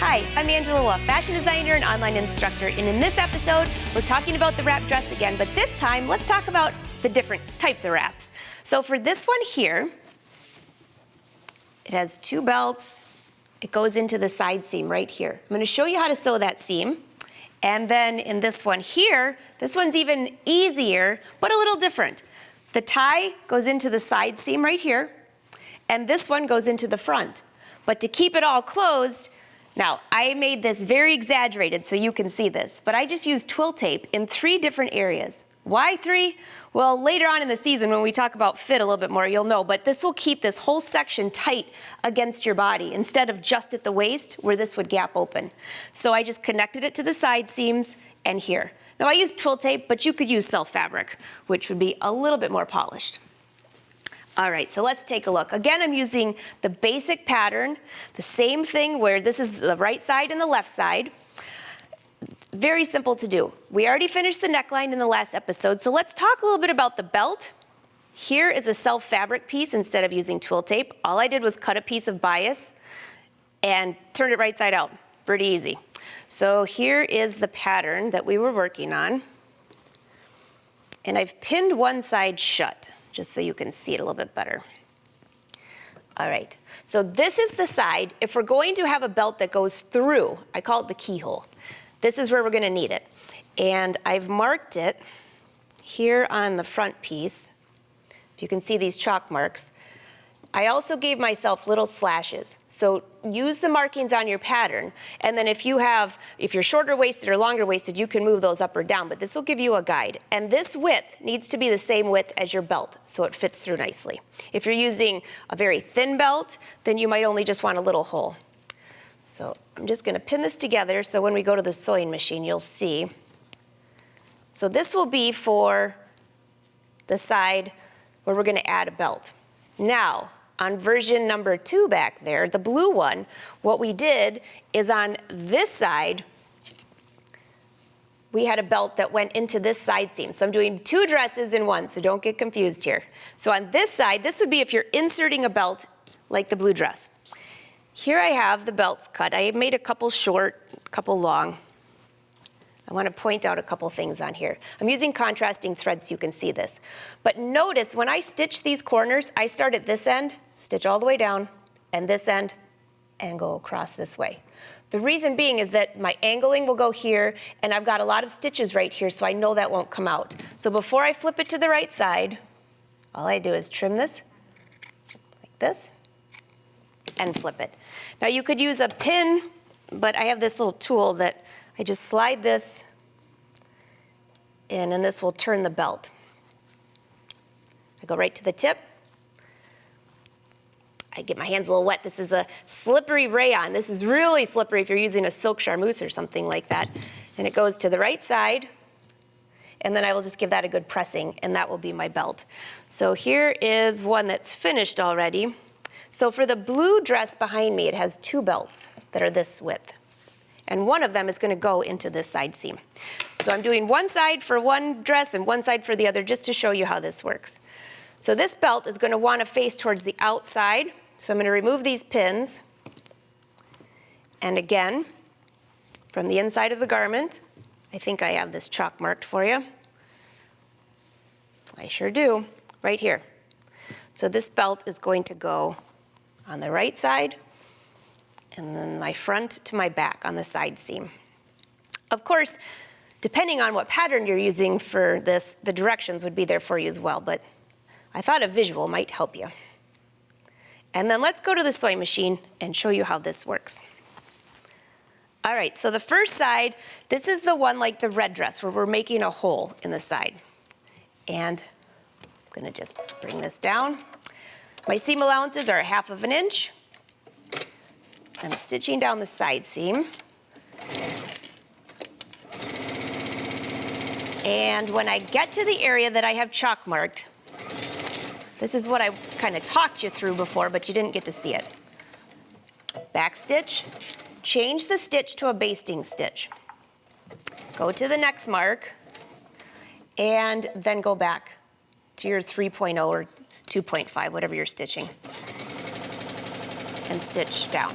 Hi, I'm Angela, a fashion designer and online instructor, and in this episode, we're talking about the wrap dress again, but this time, let's talk about the different types of wraps. So for this one here, it has two belts. It goes into the side seam right here. I'm gonna show you how to sew that seam. And then in this one here, this one's even easier, but a little different. The tie goes into the side seam right here, and this one goes into the front. But to keep it all closed, now I made this very exaggerated so you can see this, but I just used twill tape in 3 different areas. Why 3? Well, later on in the season when we talk about fit a little bit more, you'll know, but this will keep this whole section tight against your body instead of just at the waist where this would gap open. So I just connected it to the side seams and here. Now I use twill tape, but you could use self fabric, which would be a little bit more polished. All right, so let's take a look. Again, I'm using the basic pattern, the same thing where this is the right side and the left side. Very simple to do. We already finished the neckline in the last episode, so let's talk a little bit about the belt. Here is a self fabric piece instead of using twill tape. All I did was cut a piece of bias and turn it right side out. Pretty easy. So here is the pattern that we were working on. And I've pinned one side shut, just so you can see it a little bit better. All right, so this is the side. If we're going to have a belt that goes through, I call it the keyhole. This is where we're gonna need it. And I've marked it here on the front piece. If you can see these chalk marks. I also gave myself little slashes. So use the markings on your pattern, and then if you're shorter waisted or longer waisted, you can move those up or down, but this will give you a guide. And this width needs to be the same width as your belt, so it fits through nicely. If you're using a very thin belt, then you might only just want a little hole. So I'm just gonna pin this together so when we go to the sewing machine, you'll see. So this will be for the side where we're gonna add a belt. Now, on version number 2 back there, the blue one, what we did is on this side, we had a belt that went into this side seam. So I'm doing 2 dresses in one, so don't get confused here. So on this side, this would be if you're inserting a belt like the blue dress. Here I have the belts cut. I made a couple short, a couple long. I want to point out a couple things on here. I'm using contrasting threads so you can see this. But notice when I stitch these corners, I start at this end, stitch all the way down, and this end, and go across this way. The reason being is that my angling will go here, and I've got a lot of stitches right here, so I know that won't come out. So before I flip it to the right side, all I do is trim this, like this, and flip it. Now you could use a pin, but I have this little tool that I just slide this in, and this will turn the belt. I go right to the tip. I get my hands a little wet. This is a slippery rayon. This is really slippery if you're using a silk charmeuse or something like that. And it goes to the right side, and then I will just give that a good pressing, and that will be my belt. So here is one that's finished already. So for the blue dress behind me, it has 2 belts that are this width. And one of them is gonna go into this side seam. So I'm doing one side for one dress and one side for the other just to show you how this works. So this belt is gonna wanna face towards the outside. So I'm gonna remove these pins. And again, from the inside of the garment, I think I have this chalk marked for you. I sure do, right here. So this belt is going to go on the right side, and then my front to my back on the side seam. Of course, depending on what pattern you're using for this, the directions would be there for you as well, but I thought a visual might help you. And then let's go to the sewing machine and show you how this works. All right, so the first side, this is the one like the red dress where we're making a hole in the side. And I'm gonna just bring this down. My seam allowances are 1/2 inch. I'm stitching down the side seam. And when I get to the area that I have chalk marked, this is what I kind of talked you through before, but you didn't get to see it. Back stitch, change the stitch to a basting stitch. Go to the next mark, and then go back to your 3.0 or 2.5, whatever you're stitching, and stitch down.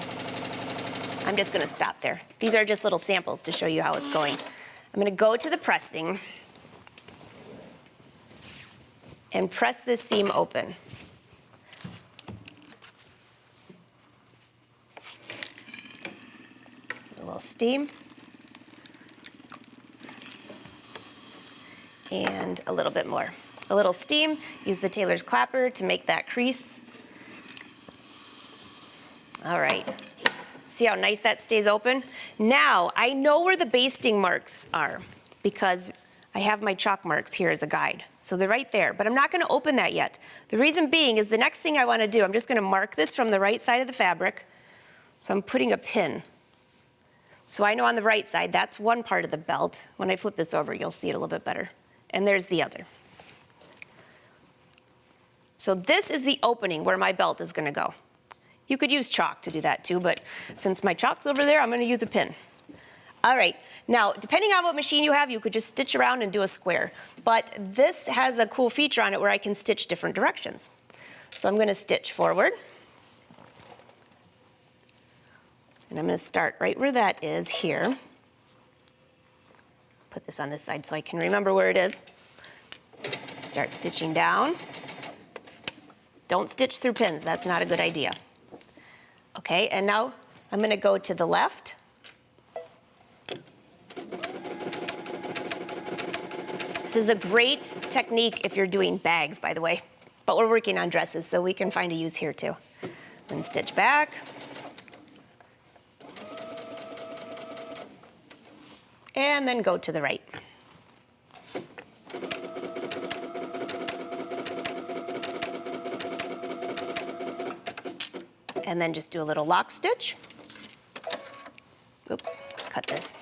I'm just gonna stop there. These are just little samples to show you how it's going. I'm gonna go to the pressing and press this seam open. A little steam. And a little bit more. A little steam, use the tailor's clapper to make that crease. All right, see how nice that stays open? Now, I know where the basting marks are because I have my chalk marks here as a guide. So they're right there, but I'm not gonna open that yet. The reason being is the next thing I wanna do, I'm just gonna mark this from the right side of the fabric. So I'm putting a pin. So I know on the right side, that's one part of the belt. When I flip this over, you'll see it a little bit better. And there's the other. So this is the opening where my belt is gonna go. You could use chalk to do that too, but since my chalk's over there, I'm gonna use a pin. All right, now, depending on what machine you have, you could just stitch around and do a square. But this has a cool feature on it where I can stitch different directions. So I'm gonna stitch forward. And I'm gonna start right where that is here. Put this on this side so I can remember where it is. Start stitching down. Don't stitch through pins, that's not a good idea. Okay, and now I'm gonna go to the left. This is a great technique if you're doing bags, by the way, but we're working on dresses, so we can find a use here too. Then stitch back. And then go to the right. And then just do a little lock stitch. Oops, cut this.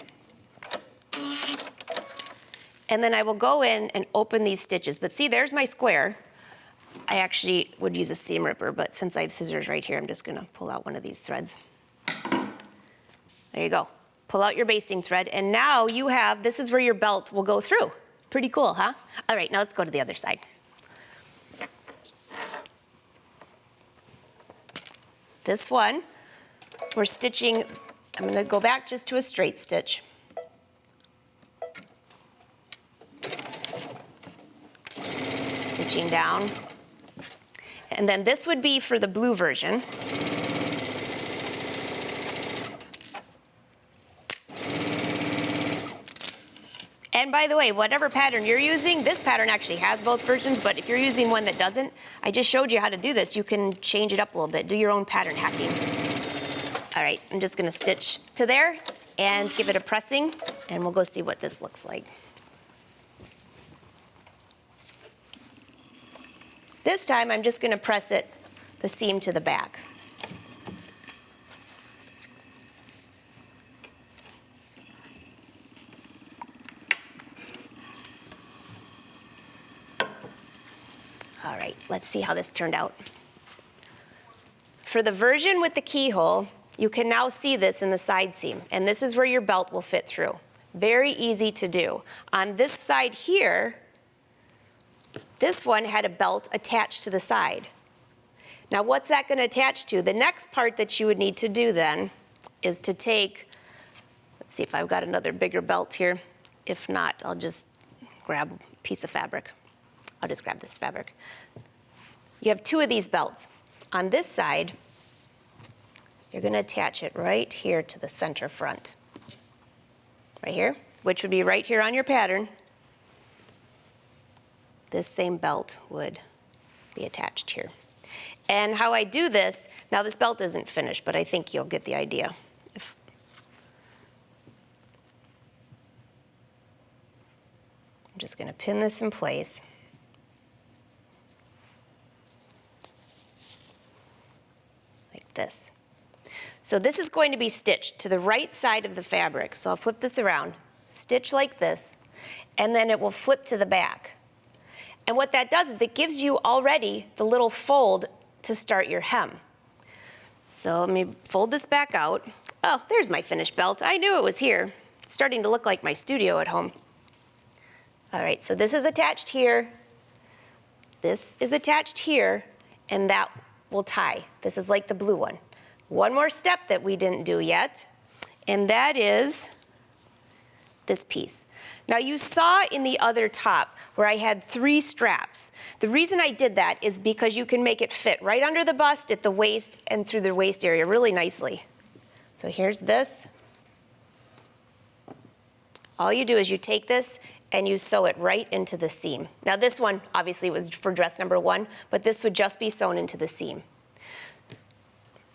And then I will go in and open these stitches. But see, there's my square. I actually would use a seam ripper, but since I have scissors right here, I'm just gonna pull out one of these threads. There you go. Pull out your basting thread, and now you have, this is where your belt will go through. Pretty cool, huh? All right, now let's go to the other side. This one, we're stitching, I'm gonna go back just to a straight stitch. Stitching down. And then this would be for the blue version. And by the way, whatever pattern you're using, this pattern actually has both versions, but if you're using one that doesn't, I just showed you how to do this. You can change it up a little bit, do your own pattern hacking. All right, I'm just gonna stitch to there and give it a pressing, and we'll go see what this looks like. This time, I'm just gonna press it, the seam to the back. All right, let's see how this turned out. For the version with the keyhole, you can now see this in the side seam, and this is where your belt will fit through. Very easy to do. On this side here, this one had a belt attached to the side. Now what's that gonna attach to? The next part that you would need to do then is to take, let's see if I've got another bigger belt here. If not, I'll just grab a piece of fabric. I'll just grab this fabric. You have two of these belts. On this side, you're gonna attach it right here to the center front. Right here, which would be right here on your pattern. This same belt would be attached here. And how I do this, now this belt isn't finished, but I think you'll get the idea. I'm just gonna pin this in place. Like this. So this is going to be stitched to the right side of the fabric. So I'll flip this around, stitch like this, and then it will flip to the back. And what that does is it gives you already the little fold to start your hem. So let me fold this back out. Oh, there's my finished belt. I knew it was here. It's starting to look like my studio at home. All right, so this is attached here. This is attached here, and that will tie. This is like the blue one. One more step that we didn't do yet. and that is this piece. Now you saw in the other top where I had 3 straps. The reason I did that is because you can make it fit right under the bust, at the waist, and through the waist area really nicely. So here's this. All you do is you take this and you sew it right into the seam. Now this one obviously was for dress number 1, but this would just be sewn into the seam.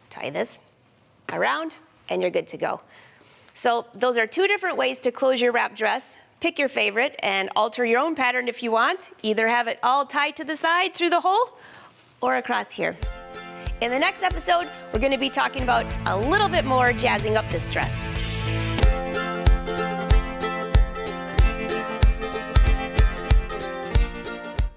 Tie this around and you're good to go. So those are 2 different ways to close your wrap dress. Pick your favorite and alter your own pattern if you want. Either have it all tied to the side through the hole or across here. In the next episode, we're going to be talking about a little bit more jazzing up this dress.